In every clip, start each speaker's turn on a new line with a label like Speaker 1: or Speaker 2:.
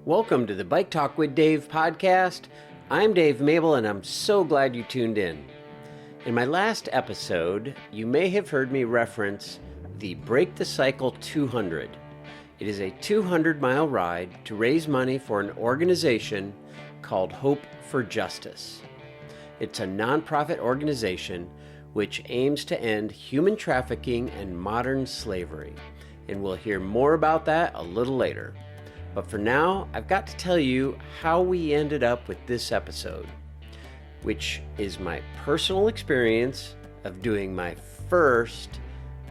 Speaker 1: Welcome to the Bike Talk with Dave podcast. I'm Dave Mabel, and I'm so glad you tuned in. In my last episode, you may have heard me reference the Break the Cycle 200. It is a 200-mile ride to raise money for an organization called Hope for Justice. It's a nonprofit organization which aims to end human trafficking and modern slavery, and we'll hear more about that a little later. But for now, I've got to tell you how we ended up with this episode, which is my personal experience of doing my first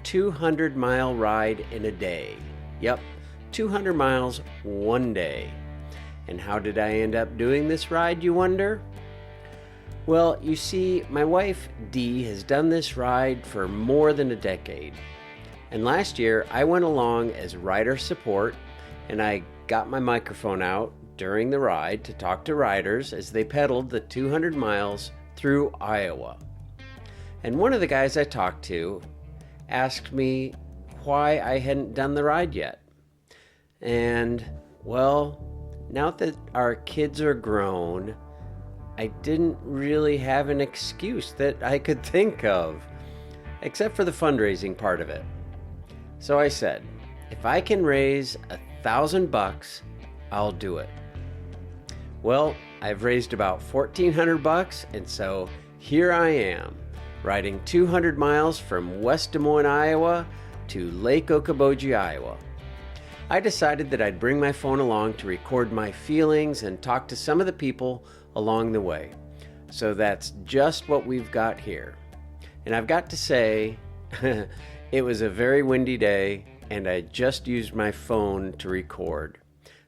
Speaker 1: 200-mile ride in a day. Yep, 200 miles one day. And how did I end up doing this ride, you wonder? Well, you see, my wife, Dee, has done this ride for more than a decade. And last year, I went along as rider support, and I got my microphone out during the ride to talk to riders as they pedaled the 200 miles through Iowa. And one of the guys I talked to asked me why I hadn't done the ride yet. And, well, now that our kids are grown, I didn't really have an excuse that I could think of, except for the fundraising part of it. So I said, if I can raise $1,000, I'll do it. Well, I've raised about $1,400, and so here I am, riding 200 miles from West Des Moines, Iowa to Lake Okoboji, Iowa. I decided that I'd bring my phone along to record my feelings and talk to some of the people along the way. So that's just what we've got here. And I've got to say, it was a very windy day, and I just used my phone to record.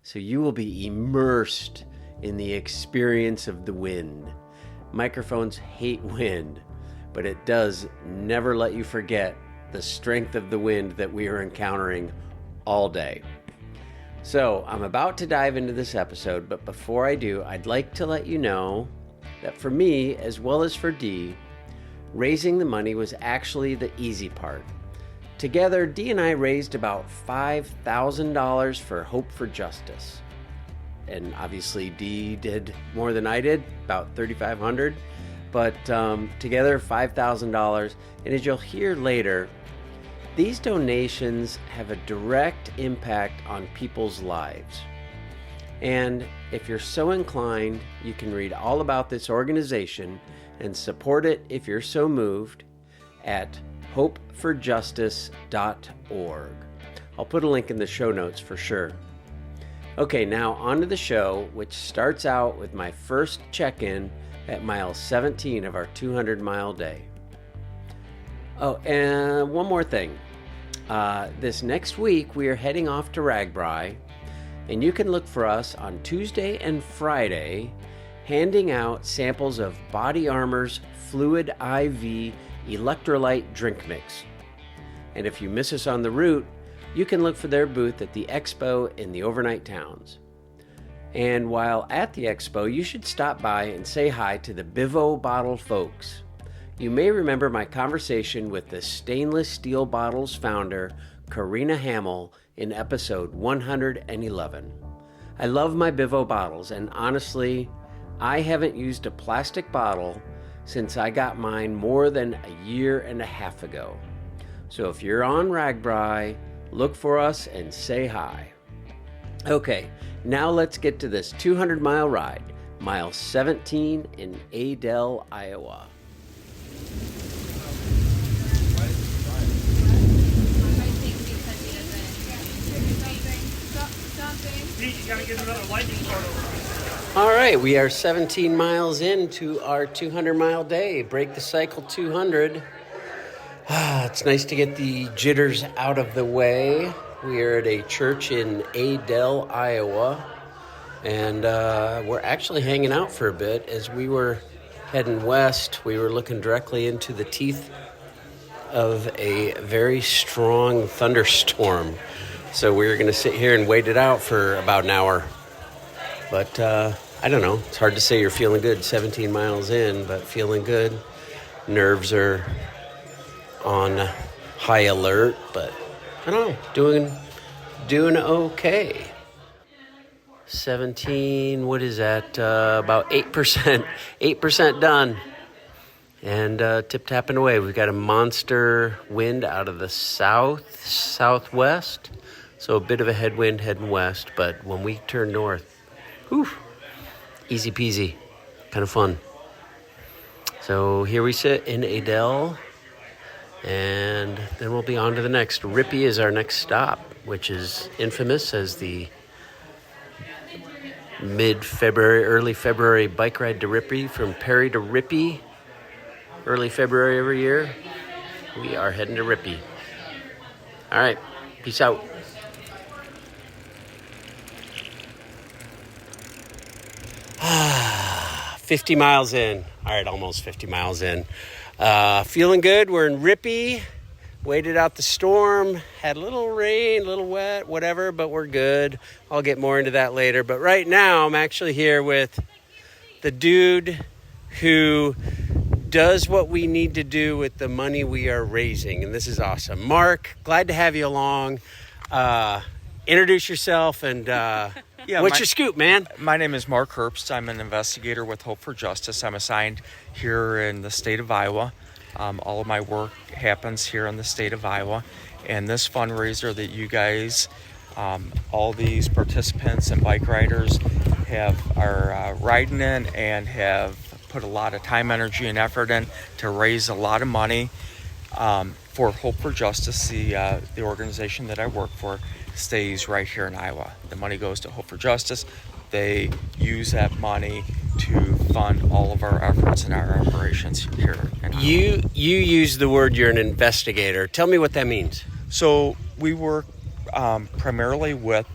Speaker 1: So you will be immersed in the experience of the wind. Microphones hate wind, but it does never let you forget the strength of the wind that we are encountering all day. So I'm about to dive into this episode, but before I do, I'd like to let you know that for me, as well as for Dee, raising the money was actually the easy part. Together, Dee and I raised about $5,000 for Hope for Justice. And obviously, Dee did more than I did, about $3,500. But together, $5,000. And as you'll hear later, these donations have a direct impact on people's lives. And if you're so inclined, you can read all about this organization and support it if you're so moved at hopeforjustice.org. I'll put a link in the show notes for sure. Okay, now on to the show, which starts out with my first check-in at mile 17 of our 200-mile day. Oh, and one more thing. This next week, we are heading off to RAGBRAI, and you can look for us on Tuesday and Friday, handing out samples of Body Armor's Fluid IV electrolyte drink mix. And if you miss us on the route, you can look for their booth at the expo in the overnight towns. And while at the expo, you should stop by and say hi to the Bivo Bottle folks. You may remember my conversation with the Stainless Steel Bottles founder, Karina Hamill, in episode 111. I love my Bivo bottles, and honestly, I haven't used a plastic bottle since I got mine more than a year and a half ago. So if you're on RAGBRAI, look for us and say hi. Okay, now let's get to this 200-mile ride, mile 17 in Adel, Iowa. All right, we are 17 miles into our 200-mile day. Break the Cycle 200. It's nice to get the jitters out of the way. We are at a church in Adel, Iowa, and we're actually hanging out for a bit. As we were heading west, we were looking directly into the teeth of a very strong thunderstorm. So we were going to sit here and wait it out for about an hour. But I don't know. It's hard to say you're feeling good 17 miles in, but feeling good. Nerves are on high alert, but I don't know, doing okay. 17, what is that? About 8%. 8% done. And tip-tapping away. We've got a monster wind out of the southwest. So a bit of a headwind heading west. But when we turn north, whew, easy peasy. Kind of fun. So here we sit in Adel. And then we'll be on to the next. Rippey is our next stop, which is infamous as the mid-February, early February bike ride to Rippey, from Perry to Rippey. Early February every year. We are heading to Rippey. All right. Peace out. Ah, 50 miles in. All right, almost 50 miles in. Feeling good. We're in Rippey. Waited out the storm. Had a little rain, a little wet, whatever, but we're good. I'll get more into that later. But right now, I'm actually here with the dude who does what we need to do with the money we are raising. And this is awesome. Mark, glad to have you along. Introduce yourself and what's your scoop, man?
Speaker 2: My name is Mark Herbst. I'm an investigator with Hope for Justice. I'm assigned here in the state of Iowa. All of my work happens here in the state of Iowa. And this fundraiser that you guys, all these participants and bike riders are riding in and have put a lot of time, energy, and effort in to raise a lot of money for Hope for Justice. The organization that I work for stays right here in Iowa. The money goes to Hope for Justice. They use that money to fund all of our efforts and our operations here in Iowa.
Speaker 1: You use the word you're an investigator. Tell me what that means.
Speaker 2: So we work primarily with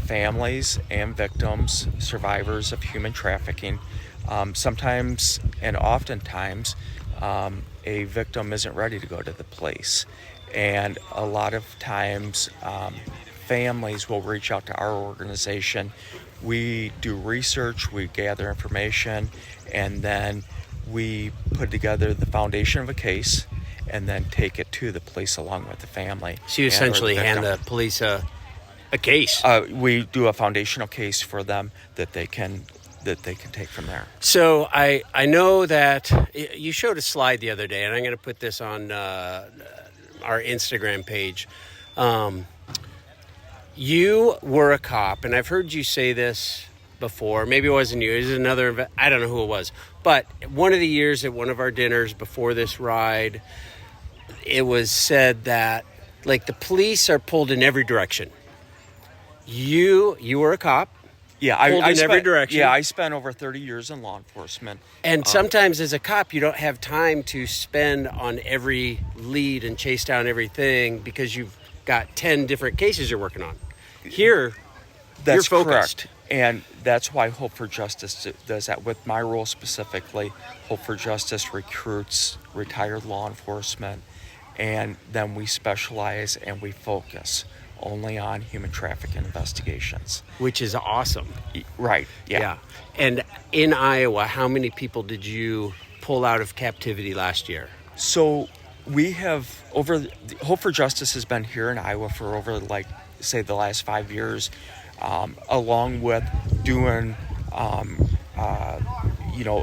Speaker 2: families and victims, survivors of human trafficking. Sometimes and oftentimes a victim isn't ready to go to the police, and a lot of times families will reach out to our organization. We do research, we gather information, and then we put together the foundation of a case and then take it to the police along with the family.
Speaker 1: So you essentially hand the police a case.
Speaker 2: We do a foundational case for them that they can take from there.
Speaker 1: So I know that you showed a slide the other day, and I'm going to put this on our Instagram page. You were a cop, and I've heard you say this before. Maybe it wasn't you. It was another, I don't know who it was. But one of the years at one of our dinners before this ride, it was said that, like, the police are pulled in every direction. You were a cop.
Speaker 2: Yeah, I spent, every direction. Yeah, I spent over 30 years in law enforcement.
Speaker 1: And sometimes as a cop, you don't have time to spend on every lead and chase down everything because you've got 10 different cases you're working on. Here,
Speaker 2: that's
Speaker 1: you're focused.
Speaker 2: Correct. And that's why Hope for Justice does that. With my role specifically, Hope for Justice recruits retired law enforcement, and then we specialize and we focus only on human trafficking investigations.
Speaker 1: Which is awesome.
Speaker 2: Right, yeah.
Speaker 1: And in Iowa, how many people did you pull out of captivity last year?
Speaker 2: So we have Hope for Justice has been here in Iowa for over, say, the last 5 years, along with doing,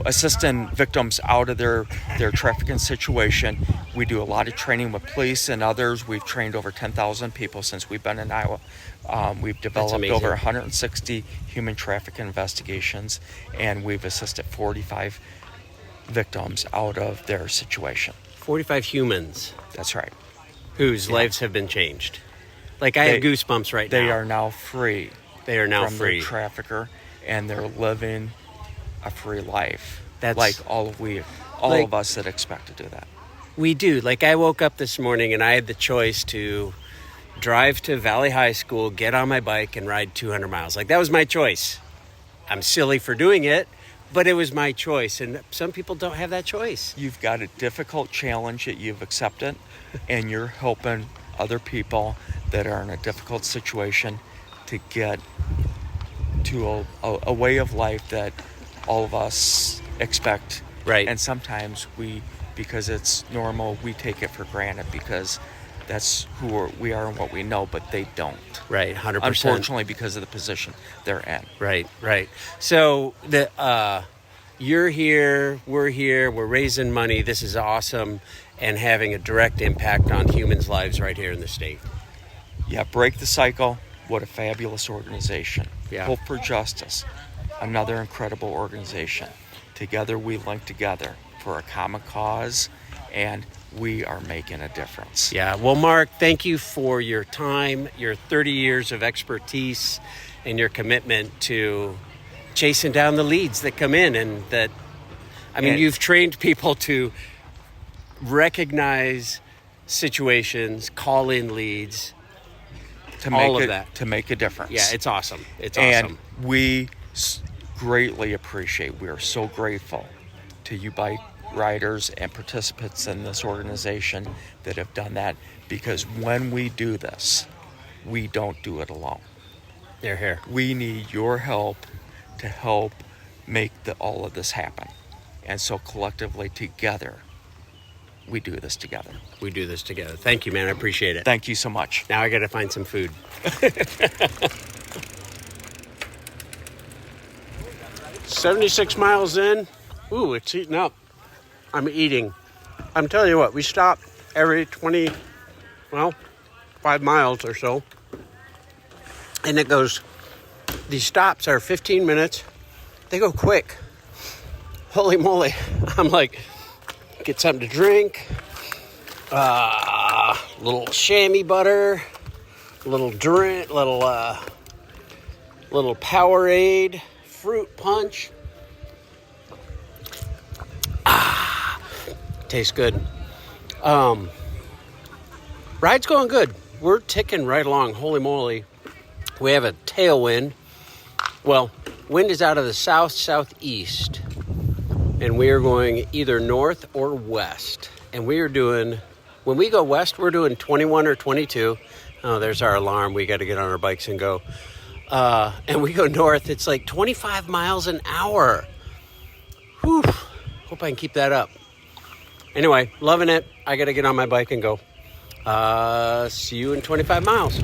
Speaker 2: assisting victims out of their trafficking situation. We do a lot of training with police and others. We've trained over 10,000 people since we've been in Iowa. We've developed over 160 human trafficking investigations, and we've assisted 45 victims out of their situation.
Speaker 1: 45 humans.
Speaker 2: That's right.
Speaker 1: Whose lives have been changed. Like, I have goosebumps right now.
Speaker 2: They are now free.
Speaker 1: They are now
Speaker 2: from
Speaker 1: free.
Speaker 2: Their trafficker, and they're living a free life.
Speaker 1: That's
Speaker 2: like all of us that expect to do that.
Speaker 1: We do. Like, I woke up this morning and I had the choice to drive to Valley High School, get on my bike, and ride 200 miles. Like, that was my choice. I'm silly for doing it, but it was my choice. And some people don't have that choice.
Speaker 2: You've got a difficult challenge that you've accepted, and you're helping other people that are in a difficult situation to get to a way of life that all of us expect.
Speaker 1: Right.
Speaker 2: And sometimes because it's normal, we take it for granted because That's who we are and what we know, but they don't.
Speaker 1: Right, 100%.
Speaker 2: Unfortunately, because of the position they're in.
Speaker 1: Right. So you're here, we're raising money. This is awesome, and having a direct impact on humans' lives right here in the state.
Speaker 2: Yeah, Break the Cycle. What a fabulous organization.
Speaker 1: Yeah.
Speaker 2: Hope for Justice, another incredible organization. Together we link together for a common cause, and we are making a difference.
Speaker 1: Yeah. Well, Mark, thank you for your time, your 30 years of expertise, and your commitment to chasing down the leads that come in. And you've trained people to recognize situations, call in leads,
Speaker 2: to make a difference.
Speaker 1: Yeah, it's awesome.
Speaker 2: And we greatly appreciate, we are so grateful to you bike riders and participants in this organization that have done that, because when we do this, we don't do it alone.
Speaker 1: They're here.
Speaker 2: We need your help to help make all of this happen. And so collectively together, we do this together.
Speaker 1: Thank you, man. I appreciate it.
Speaker 2: Thank you so much.
Speaker 1: Now I got to find some food. 76 miles in. Ooh, it's heating up. I'm eating. I'm telling you what, we stop every 5 miles or so. And it goes, these stops are 15 minutes. They go quick. Holy moly. I'm like, get something to drink. Little chamois butter. Little drink, little Powerade. Fruit punch. Tastes good. Ride's going good. We're ticking right along. Holy moly. We have a tailwind. Well, wind is out of the southeast. And we are going either north or west. And we are doing, when we go west, we're doing 21 or 22. Oh, there's our alarm. We got to get on our bikes and go. And we go north, it's like 25 miles an hour. Whew. Hope I can keep that up. Anyway, loving it. I got to get on my bike and go. See you in 25 miles.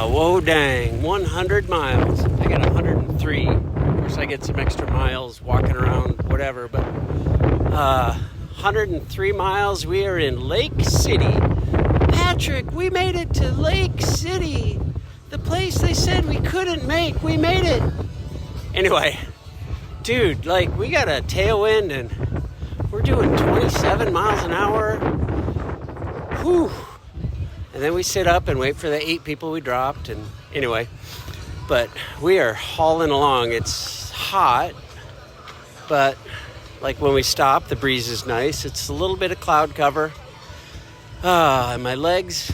Speaker 1: Whoa, dang. 100 miles. I got 103. Of course, I get some extra miles walking around, whatever, but 103 miles. We are in Lake City. Patrick, we made it to Lake City. The place they said we couldn't make. We made it. Anyway, dude, we got a tailwind and we're doing 27 miles an hour. Whew. And then we sit up and wait for the 8 people we dropped. And anyway, but we are hauling along. It's hot, but when we stop, the breeze is nice. It's a little bit of cloud cover. And my legs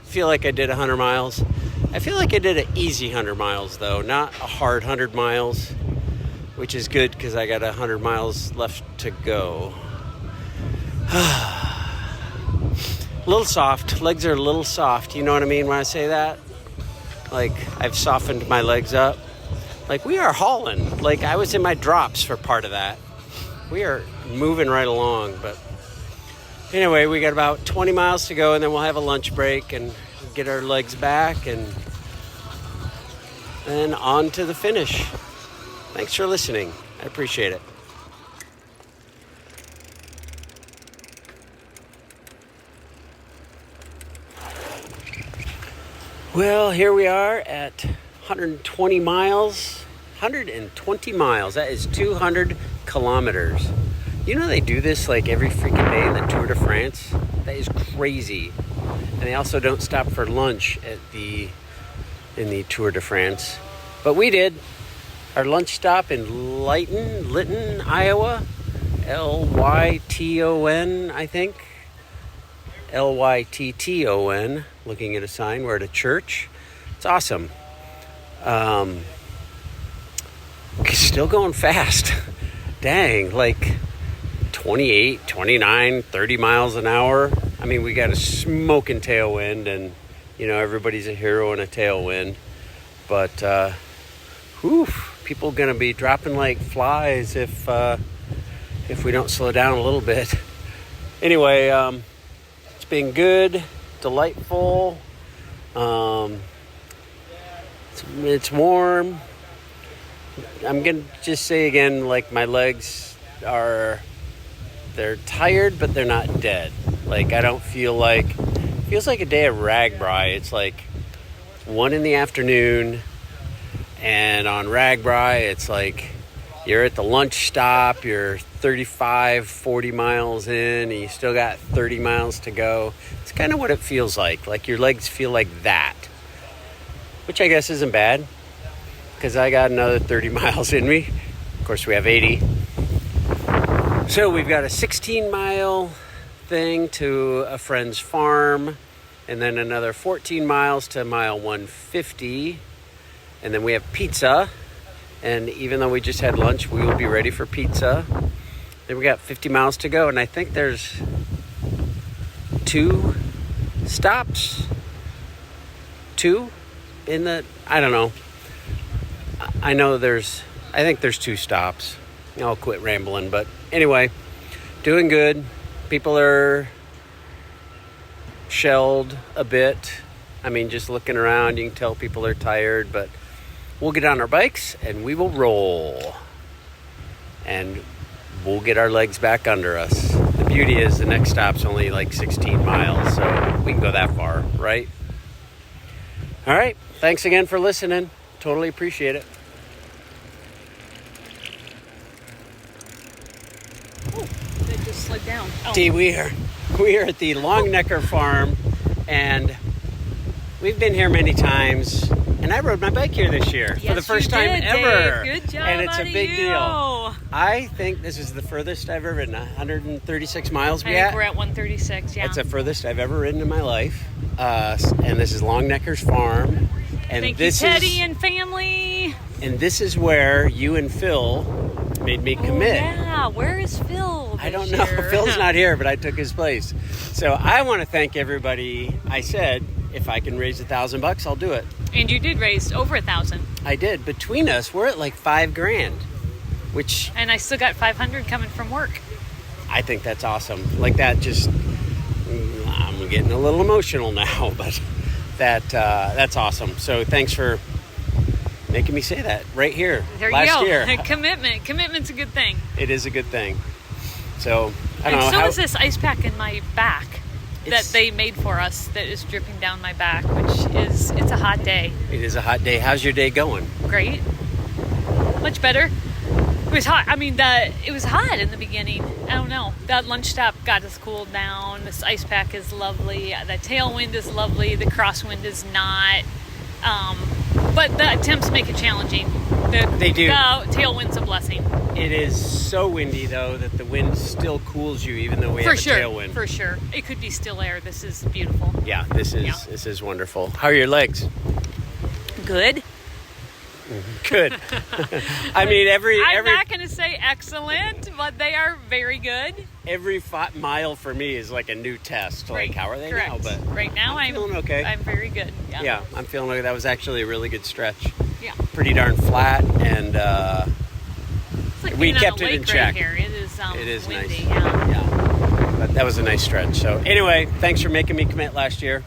Speaker 1: feel like I did 100 miles. I feel like I did an easy 100 miles, though, not a hard 100 miles, which is good because I got 100 miles left to go. A little soft. Legs are a little soft. You know what I mean when I say that? I've softened my legs up. We are hauling. I was in my drops for part of that. We are moving right along, but anyway, we got about 20 miles to go, and then we'll have a lunch break and get our legs back, and then on to the finish. Thanks for listening. I appreciate it. Well, here we are at 120 miles. 120 miles. That is 200 kilometers. You know they do this every freaking day in the Tour de France? That is crazy. And they also don't stop for lunch in the Tour de France. But we did. Our lunch stop in Lytton, Iowa. Lyton, I think. Lytton, looking at a sign. We're at a church. It's awesome. Still going fast. Dang, 28, 29, 30 miles an hour. I mean, we got a smoking tailwind, and, everybody's a hero in a tailwind. But, whew, people going to be dropping like flies if we don't slow down a little bit. Anyway, it's been good, delightful. It's warm. I'm going to just say again, like my legs they're tired, but they're not dead. Like I don't feel like, it feels like a day of RAGBRAI. It's like 1 p.m, and on RAGBRAI, it's like you're at the lunch stop, you're 35, 40 miles in, and you still got 30 miles to go. It's kind of what it feels like your legs feel like that, which I guess isn't bad, because I got another 30 miles in me. Of course, we have 80. So we've got a 16-mile thing to a friend's farm, and then another 14 miles to mile 150. And then we have pizza. And even though we just had lunch, we will be ready for pizza. Then we got 50 miles to go. And I think there's 2 stops. 2 in the, I don't know. I think there's 2 stops. I'll quit rambling. But anyway, doing good. People are shelled a bit. I mean, just looking around, you can tell people are tired, but we'll get on our bikes and we will roll. And we'll get our legs back under us. The beauty is the next stop's only like 16 miles, so we can go that far, right? All right. Thanks again for listening. Totally appreciate it.
Speaker 3: Oh, that just slid down. Oh.
Speaker 1: We are at the Longnecker farm, and we've been here many times. And I rode my bike here this year for the first time ever.
Speaker 3: Dave. Good job,
Speaker 1: and it's a big deal. I think this is the furthest I've ever ridden. 136 miles.
Speaker 3: I think we're at 136. Yeah,
Speaker 1: it's the furthest I've ever ridden in my life. And this is Longnecker's farm. And
Speaker 3: thank you, Teddy and family.
Speaker 1: And this is where you and Phil made me commit.
Speaker 3: Yeah, where is Phil?
Speaker 1: I don't know. Phil's not here, but I took his place. So I want to thank everybody. I said, if I can raise $1,000, I'll do it.
Speaker 3: And you did raise over 1,000.
Speaker 1: I did. Between us, we're at like $5,000, which.
Speaker 3: And I still got 500 coming from work.
Speaker 1: I think that's awesome. Like that, just I'm getting a little emotional now, but that's awesome. So thanks for making me say that right here.
Speaker 3: There
Speaker 1: last
Speaker 3: you go.
Speaker 1: year.
Speaker 3: Commitment's a good thing.
Speaker 1: It is a good thing. So I don't know.
Speaker 3: And so is this ice pack in my back that they made for us that is dripping down my back, it's a hot day.
Speaker 1: It is a hot day. How's your day going?
Speaker 3: Great. Much better. It was hot. I mean, it was hot in the beginning. I don't know. That lunch stop got us cooled down. This ice pack is lovely. The tailwind is lovely. The crosswind is not. But the attempts make it challenging.
Speaker 1: They do.
Speaker 3: The tailwind's a blessing.
Speaker 1: It is so windy, though, that the wind still cools you, even though we have a tailwind.
Speaker 3: For sure. It could be still air. This is beautiful.
Speaker 1: Yeah, this is wonderful. How are your legs?
Speaker 3: Good.
Speaker 1: Good. I mean,
Speaker 3: I'm not going to say excellent, but they are very good.
Speaker 1: Every mile for me is like a new test. Like,
Speaker 3: right.
Speaker 1: how are they
Speaker 3: Correct.
Speaker 1: now? But
Speaker 3: right now, I'm
Speaker 1: feeling okay.
Speaker 3: I'm very good.
Speaker 1: Yeah, I'm feeling okay. That was actually a really good stretch.
Speaker 3: Yeah.
Speaker 1: Pretty darn flat, and
Speaker 3: it's like
Speaker 1: we
Speaker 3: being
Speaker 1: kept
Speaker 3: on a
Speaker 1: it in
Speaker 3: lake
Speaker 1: check.
Speaker 3: Right here. It is
Speaker 1: nice.
Speaker 3: windy.
Speaker 1: Yeah. But that was a nice stretch. So anyway, thanks for making me commit last year.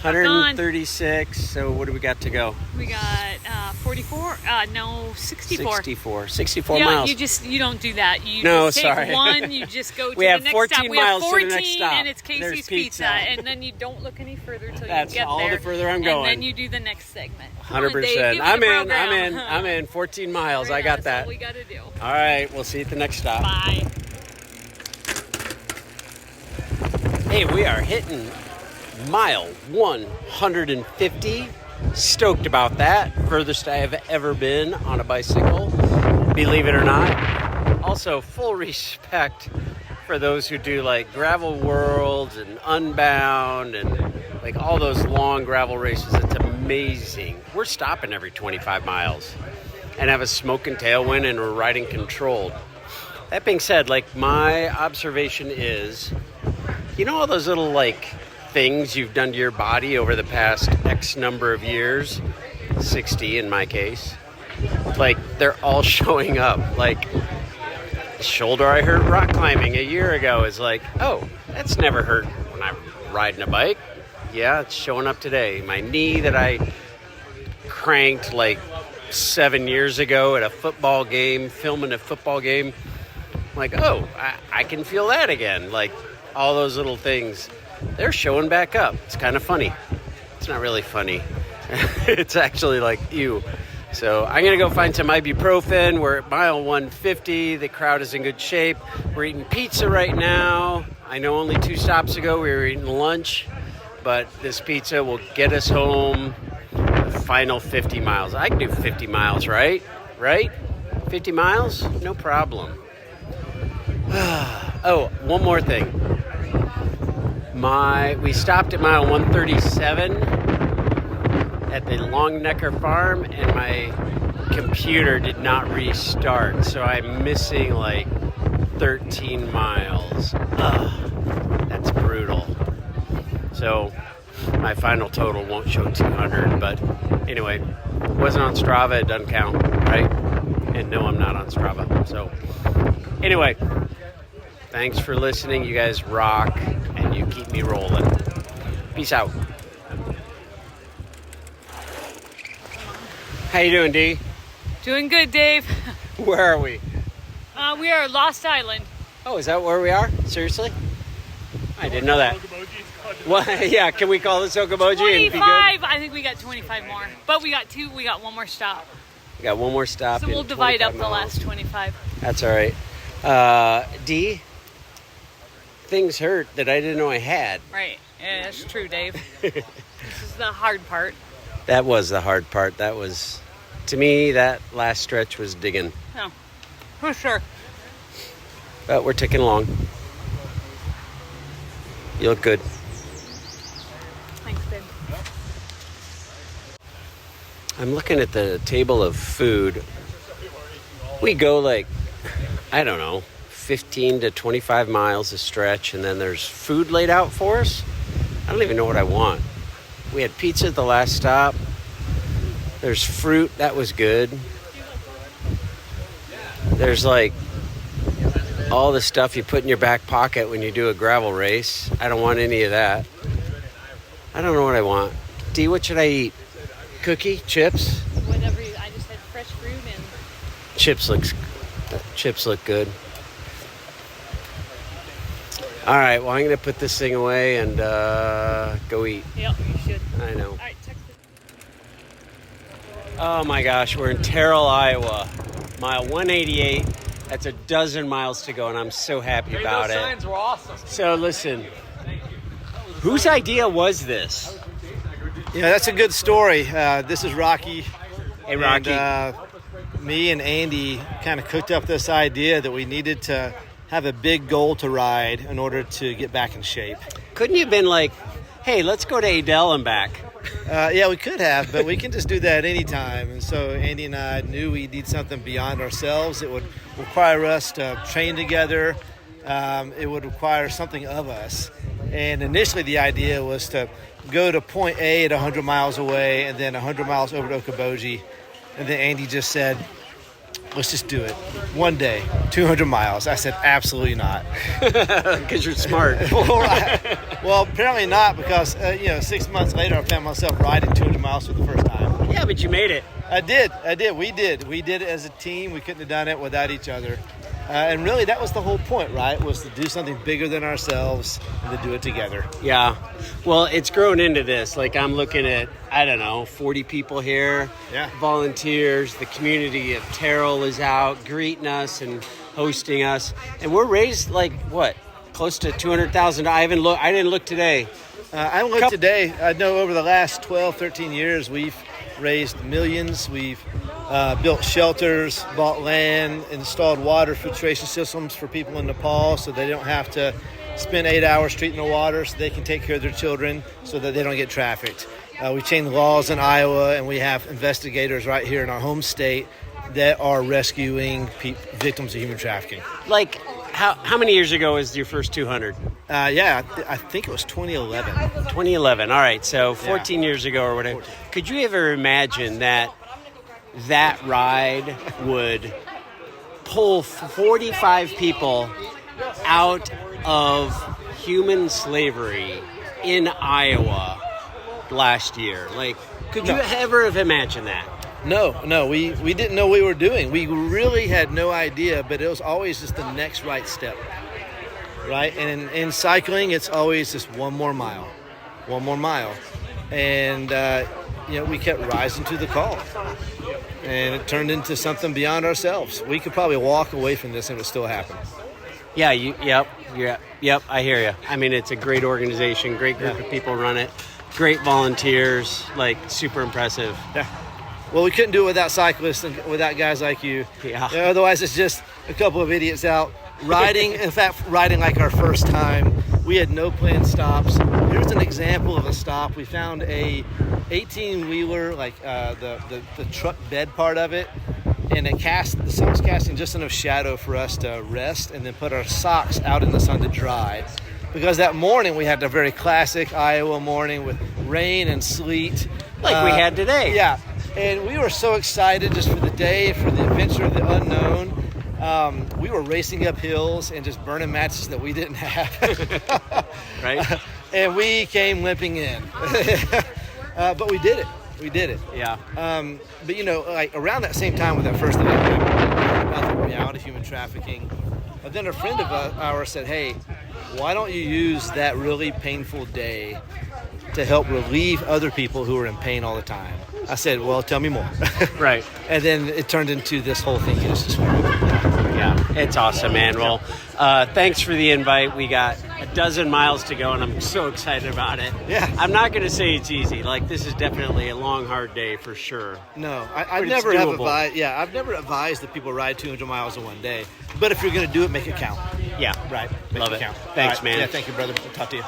Speaker 1: 136. So what do we got to go?
Speaker 3: We got 44. No, 64.
Speaker 1: 64
Speaker 3: yeah,
Speaker 1: miles.
Speaker 3: You don't do that. You
Speaker 1: no,
Speaker 3: just take
Speaker 1: sorry.
Speaker 3: one. You just go to
Speaker 1: we
Speaker 3: the
Speaker 1: have
Speaker 3: next
Speaker 1: 14
Speaker 3: stop.
Speaker 1: miles
Speaker 3: we have 14,
Speaker 1: to the next stop.
Speaker 3: And it's Casey's
Speaker 1: There's pizza.
Speaker 3: and then you don't look any further till you get there.
Speaker 1: That's all the further I'm going.
Speaker 3: And then you do the next segment.
Speaker 1: 100%. I'm in. 14 miles.
Speaker 3: Right,
Speaker 1: I got
Speaker 3: that's
Speaker 1: that.
Speaker 3: all we got to do.
Speaker 1: All right. We'll see you at the next stop.
Speaker 3: Bye.
Speaker 1: Hey, we are hitting mile 150. Stoked about that. Furthest I have ever been on a bicycle, believe it or not. Also, full respect for those who do like gravel worlds and Unbound and like all those long gravel races. It's amazing. We're stopping every 25 miles and have a smoking tailwind, and we're riding controlled. That being said, like, my observation is, you know all those little like things you've done to your body over the past X number of years, 60 in my case, Like, they're all showing up. Like, shoulder I hurt rock climbing a year ago is like, oh, that's never hurt when I'm riding a bike. Yeah, it's showing up today. My knee that I cranked like 7 years ago at a football game, filming a football game. I'm like, oh, I can feel that again. Like, all those little things, they're showing back up. It's kind of funny. It's not really funny. It's actually like, ew. So I'm going to go find some ibuprofen. We're at mile 150. The crowd is in good shape. We're eating pizza right now. I know only 2 stops ago we were eating lunch, but this pizza will get us home the final 50 miles. I can do 50 miles, right? Right? 50 miles? No problem. Oh, one more thing. We stopped at mile 137 at the Longnecker Farm, and my computer did not restart, so I'm missing like 13 miles. That's brutal. So my final total won't show 200, but anyway, wasn't on Strava, it doesn't count, right? And no, I'm not on Strava. So anyway, thanks for listening. You guys rock, and you keep me rolling. Peace out. How you doing, Dee?
Speaker 3: Doing good, Dave.
Speaker 1: Where are we?
Speaker 3: We are Lost Island.
Speaker 1: Oh, is that where we are? Seriously? I didn't know that. What? Yeah, can we call this Okoboji?
Speaker 3: 25. I think we got 25 more. But we got one more stop.
Speaker 1: We got one more stop.
Speaker 3: So we'll divide up the last 25.
Speaker 1: That's all right. Dee, things hurt that I didn't know I had.
Speaker 3: Right. Yeah, that's true, Dave. This is the hard part.
Speaker 1: That was the hard part. That was, to me, that last stretch was digging.
Speaker 3: No, for sure.
Speaker 1: But we're ticking along. You look good.
Speaker 3: Thanks, babe.
Speaker 1: I'm looking at the table of food. We go like, I don't know, 15 to 25 miles a stretch, and then there's food laid out for us. I don't even know what I want. We had pizza at the last stop. There's fruit. That was good. There's like all the stuff you put in your back pocket when you do a gravel race. I don't want any of that. I don't know what I want. Dee, what should I eat? Cookie? Chips?
Speaker 3: Whatever. I just had fresh fruit and...
Speaker 1: Chips look good. All right, well, I'm going to put this thing away and go eat.
Speaker 3: Yep, you should.
Speaker 1: I know.
Speaker 3: All right, text it.
Speaker 1: Oh, my gosh, we're in Terrell, Iowa. Mile 188. That's a dozen miles to go, and I'm so happy about it.
Speaker 2: Those signs were awesome.
Speaker 1: So, listen, whose idea was this?
Speaker 4: Yeah, that's a good story. This is Rocky.
Speaker 1: Hey, Rocky.
Speaker 4: And, me and Andy kind of cooked up this idea that we needed to have a big goal to ride in order to get back in shape.
Speaker 1: Couldn't you have been like, hey, let's go to Adele and back?
Speaker 4: Yeah, we could have, but we can just do that anytime. And so Andy and I knew we need something beyond ourselves. It would require us to train together. It would require something of us. And initially the idea was to go to point A at 100 miles away and then 100 miles over to Okoboji. And then Andy just said, let's just do it. One day, 200 miles. I said, absolutely not.
Speaker 1: Because you're smart.
Speaker 4: Well, apparently not, because 6 months later, I found myself riding 200 miles for the first time.
Speaker 1: Yeah, but you made it.
Speaker 4: I did. We did it as a team. We couldn't have done it without each other. And really, that was the whole point, right? Was to do something bigger than ourselves and to do it together.
Speaker 1: Yeah. Well, it's grown into this. Like, I'm looking at, 40 people here.
Speaker 4: Yeah.
Speaker 1: Volunteers. The community of Terrell is out greeting us and hosting us. And we're raised, close to 200,000. I didn't look today.
Speaker 4: I looked today. I know over the last 12, 13 years, we've raised millions. We've built shelters, bought land, installed water filtration systems for people in Nepal so they don't have to spend 8 hours treating the water, so they can take care of their children so that they don't get trafficked. We changed laws in Iowa, and we have investigators right here in our home state that are rescuing victims of human trafficking.
Speaker 1: Like, how many years ago was your first 200?
Speaker 4: I think it was 2011.
Speaker 1: 2011. All right, so 14 years ago or whatever.
Speaker 4: 14.
Speaker 1: Could you ever imagine that that ride would pull 45 people out of human slavery in Iowa last year. Like, could you ever have imagined that?
Speaker 4: No, we didn't know what we were doing. We really had no idea, but it was always just the next right step, right? And in cycling, it's always just one more mile. And, we kept rising to the call. And it turned into something beyond ourselves. We could probably walk away from this and it would still happen.
Speaker 1: Yeah, yep, I hear you. I mean, it's a great organization, great group of people run it, great volunteers, like, super impressive.
Speaker 4: Yeah. Well, we couldn't do it without cyclists and without guys like you.
Speaker 1: Yeah.
Speaker 4: Otherwise, it's just a couple of idiots out riding. In fact, riding like our first time. We had no planned stops. Here's an example of a stop. We found a 18-wheeler, like the truck bed part of it, and the sun was casting just enough shadow for us to rest and then put our socks out in the sun to dry. Because that morning we had a very classic Iowa morning with rain and sleet.
Speaker 1: Like we had today.
Speaker 4: Yeah. And we were so excited just for the day, for the adventure of the unknown. We were racing up hills and just burning matches that we didn't have.
Speaker 1: Right?
Speaker 4: And we came limping in. But we did it.
Speaker 1: Yeah.
Speaker 4: But, like around that same time with that first event, about the reality of human trafficking. But then a friend of ours said, hey, why don't you use that really painful day to help relieve other people who are in pain all the time? I said, well, tell me more.
Speaker 1: Right.
Speaker 4: And then it turned into this whole thing you just described.
Speaker 1: Yeah, it's awesome, man. Well, thanks for the invite. We got a dozen miles to go, and I'm so excited about it.
Speaker 4: Yeah.
Speaker 1: I'm not going to say it's easy. Like, this is definitely a long, hard day for sure.
Speaker 4: No,
Speaker 1: But
Speaker 4: I've
Speaker 1: it's
Speaker 4: never
Speaker 1: doable.
Speaker 4: I've never advised that people ride 200 miles in one day. But if you're going to do it, make it count.
Speaker 1: Yeah.
Speaker 4: Right. Make
Speaker 1: Love
Speaker 4: it
Speaker 1: it.
Speaker 4: count.
Speaker 1: Thanks,
Speaker 4: All right.
Speaker 1: man.
Speaker 4: Yeah, thank you, brother. We'll talk to you.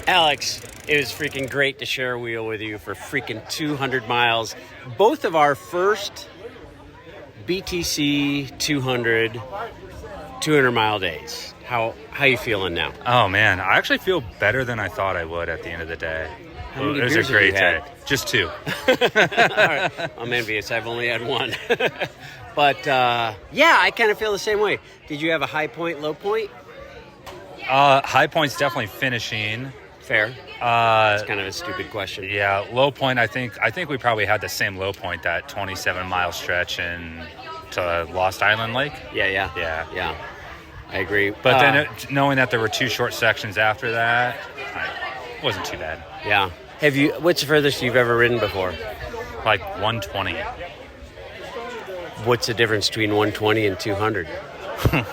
Speaker 1: Alex, it was freaking great to share a wheel with you for freaking 200 miles. Both of our first BTC 200 mile days. How you feeling now?
Speaker 5: Oh man, I actually feel better than I thought I would at the end of the day.
Speaker 1: How many
Speaker 5: It was a
Speaker 1: beers have
Speaker 5: great
Speaker 1: you had?
Speaker 5: day. Just 2.
Speaker 1: All right. I'm envious. I've only had one. But, yeah, I kind of feel the same way. Did you have a high point, low point?
Speaker 5: High point's definitely finishing.
Speaker 1: Fair. It's kind of a stupid question.
Speaker 5: Yeah, low point. I think we probably had the same low point, that 27-mile stretch to Lost Island Lake.
Speaker 1: Yeah. I agree.
Speaker 5: But then knowing that there were 2 short sections after that, it wasn't too bad.
Speaker 1: Yeah. What's the furthest you've ever ridden before?
Speaker 5: Like 120.
Speaker 1: What's the difference between 120 and 200?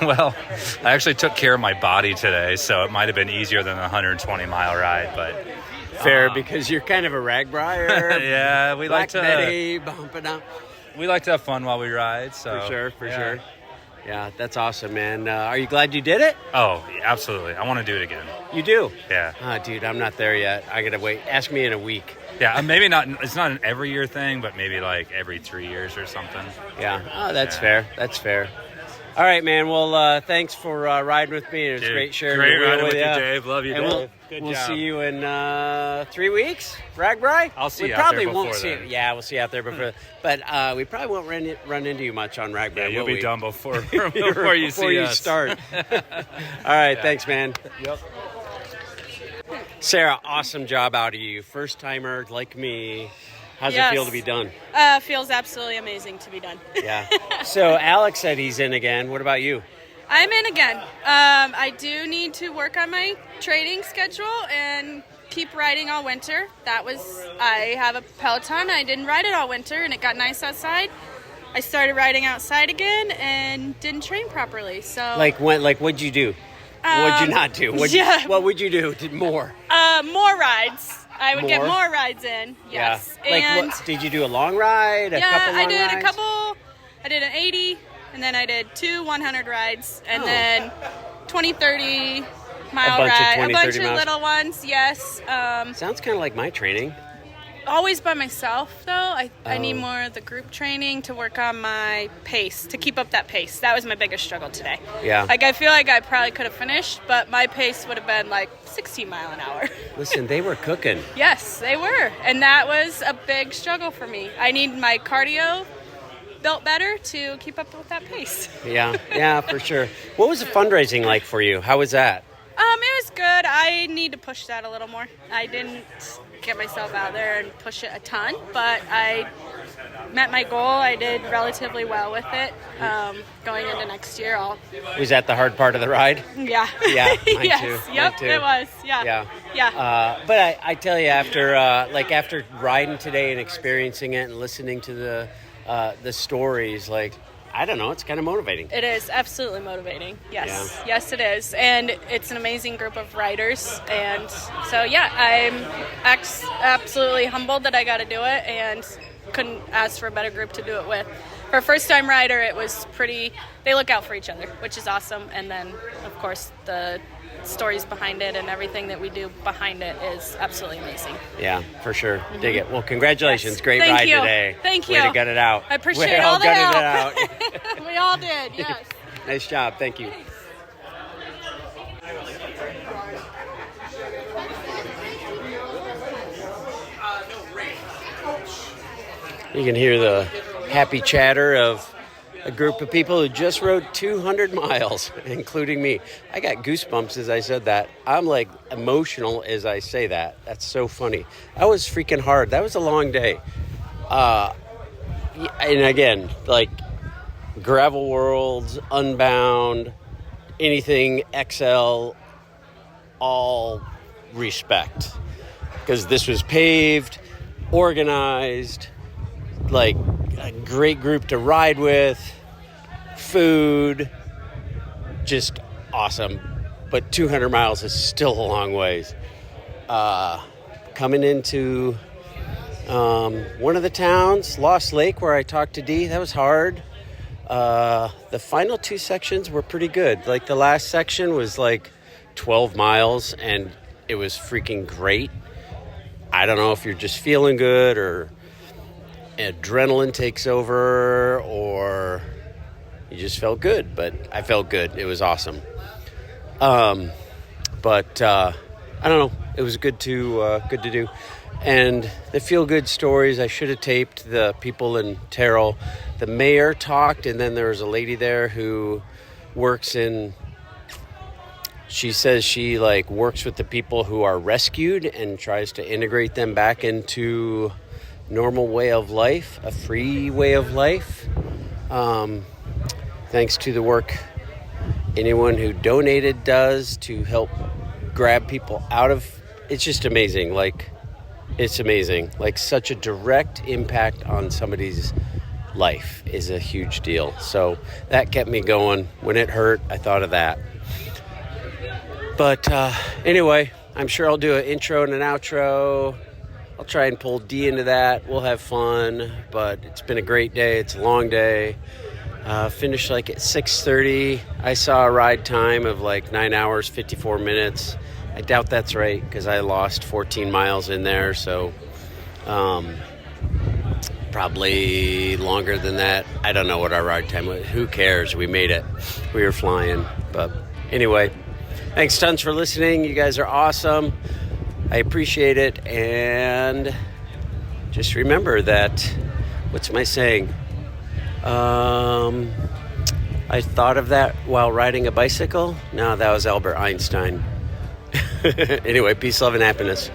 Speaker 5: Well, I actually took care of my body today, so it might have been easier than a 120-mile ride, but...
Speaker 1: Fair, because you're kind of a ragbrier.
Speaker 5: Yeah, we like to...
Speaker 1: Betty, bumping up.
Speaker 5: We like to have fun while we ride, so...
Speaker 1: For sure. Yeah, that's awesome, man. Are you glad you did it?
Speaker 5: Oh, yeah, absolutely. I want to do it again.
Speaker 1: You do?
Speaker 5: Yeah.
Speaker 1: Oh, dude, I'm not there yet. I got to wait. Ask me in a week.
Speaker 5: Yeah, maybe not. It's not an every year thing, but maybe like every 3 years or something.
Speaker 1: Yeah. Oh, that's fair. That's fair. All right, man. Well, thanks for riding with me. It was great sharing
Speaker 5: Great
Speaker 1: the wheel
Speaker 5: riding with
Speaker 1: you,
Speaker 5: you, Dave. Love you,
Speaker 1: and
Speaker 5: Dave.
Speaker 1: We'll see you in 3 weeks, Ragbri?
Speaker 5: I'll see
Speaker 1: we
Speaker 5: you out
Speaker 1: probably
Speaker 5: there
Speaker 1: won't
Speaker 5: before
Speaker 1: see.
Speaker 5: then.
Speaker 1: Yeah, we'll see you out there before. But we probably won't run into you much on Ragbri.
Speaker 5: Yeah, you'll
Speaker 1: will
Speaker 5: be
Speaker 1: we?
Speaker 5: done before you see us.
Speaker 1: Start. All right, thanks, man.
Speaker 5: Yep.
Speaker 1: Sarah, awesome job out of you. First timer like me. How's it feel to be done?
Speaker 6: Feels absolutely amazing to be done.
Speaker 1: Yeah. So Alex said he's in again. What about you?
Speaker 6: I'm in again. I do need to work on my training schedule and keep riding all winter. I have a Peloton. I didn't ride it all winter, and it got nice outside. I started riding outside again and didn't train properly. So
Speaker 1: what'd you do? What'd you not do? What would you do? Did more?
Speaker 6: More rides. I would get
Speaker 1: More?
Speaker 6: more rides in. Yes.
Speaker 1: Yeah.
Speaker 6: And
Speaker 1: did you do a long ride? A couple long
Speaker 6: I did
Speaker 1: rides?
Speaker 6: a couple. I did an 80, and then I did 2 100 rides, and then 20, 30 mile
Speaker 1: bunch of
Speaker 6: ride.
Speaker 1: 20,
Speaker 6: a bunch
Speaker 1: 30
Speaker 6: of
Speaker 1: miles.
Speaker 6: little ones. Yes.
Speaker 1: Sounds kind of like my training.
Speaker 6: always by myself, though. I need more of the group training to work on my pace, to keep up that pace. That was my biggest struggle today.
Speaker 1: Yeah.
Speaker 6: Like, I feel like I probably could have finished, but my pace would have been like 16 mile an hour.
Speaker 1: Listen, they were cooking.
Speaker 6: Yes, they were. And that was a big struggle for me. I need my cardio built better to keep up with that pace.
Speaker 1: Yeah, for sure. What was the fundraising like for you? How was that?
Speaker 6: It was good. I need to push that a little more. I didn't get myself out there and push it a ton, but I met my goal. I did relatively well with it. Going into next year,
Speaker 1: Was that the hard part of the ride?
Speaker 6: Yeah.
Speaker 1: Yeah, mine
Speaker 6: yes.
Speaker 1: too.
Speaker 6: Yep,
Speaker 1: Mine too.
Speaker 6: it was. Yeah.
Speaker 1: But I tell you, after riding today and experiencing it and listening to the stories, like, I don't know, it's kind of motivating.
Speaker 6: It is absolutely motivating. Yes. Yeah. Yes, it is. And it's an amazing group of riders. And so, yeah, I'm absolutely humbled that I got to do it and couldn't ask for a better group to do it with. For a first-time rider, it was they look out for each other, which is awesome. And then, of course, the stories behind it and everything that we do behind it is absolutely amazing.
Speaker 1: Yeah, for sure. Dig it. Well, congratulations.
Speaker 6: Yes.
Speaker 1: Great
Speaker 6: Thank
Speaker 1: ride
Speaker 6: you.
Speaker 1: today.
Speaker 6: Thank
Speaker 1: Way
Speaker 6: you.
Speaker 1: to gut it out.
Speaker 6: I appreciate
Speaker 1: We
Speaker 6: all the
Speaker 1: gutted
Speaker 6: help.
Speaker 1: it out.
Speaker 6: We all did, yes.
Speaker 1: Nice job. Thank you. You can hear the happy chatter of a group of people who just rode 200 miles, including me. I got goosebumps as I said that. I'm like emotional as I say that. That's so funny. That was freaking hard. That was a long day. And again, like Gravel Worlds, Unbound, anything XL, all respect. Because this was paved, organized, like a great group to ride with, food, just awesome. But 200 miles is still a long ways. Coming into one of the towns, Lost Lake, where I talked to Dee, that was hard. The final two sections were pretty good. Like the last section was like 12 miles and it was freaking great. I don't know if you're just feeling good or adrenaline takes over or you just felt good, but I felt good. It was awesome. But I don't know. It was good to do. And the feel-good stories, I should have taped the people in Terrell. The mayor talked, and then there was a lady there who works in... She says she, like, works with the people who are rescued and tries to integrate them back into normal way of life, a free way of life. Thanks to the work anyone who donated does to help grab people out of... It's just amazing, like... It's amazing. Like, such a direct impact on somebody's life is a huge deal. So that kept me going. When it hurt, I thought of that. But anyway, I'm sure I'll do an intro and an outro. I'll try and pull Dee into that. We'll have fun. But it's been a great day. It's a long day. Finished like at 6:30. I saw a ride time of like 9 hours, 54 minutes. I doubt that's right because I lost 14 miles in there, so probably longer than that. I don't know what our ride time was. Who cares? We made it. We were flying. But anyway, thanks tons for listening. You guys are awesome. I appreciate it. And just remember that, what's my saying? I thought of that while riding a bicycle. No, that was Albert Einstein. Anyway, peace, love, and happiness.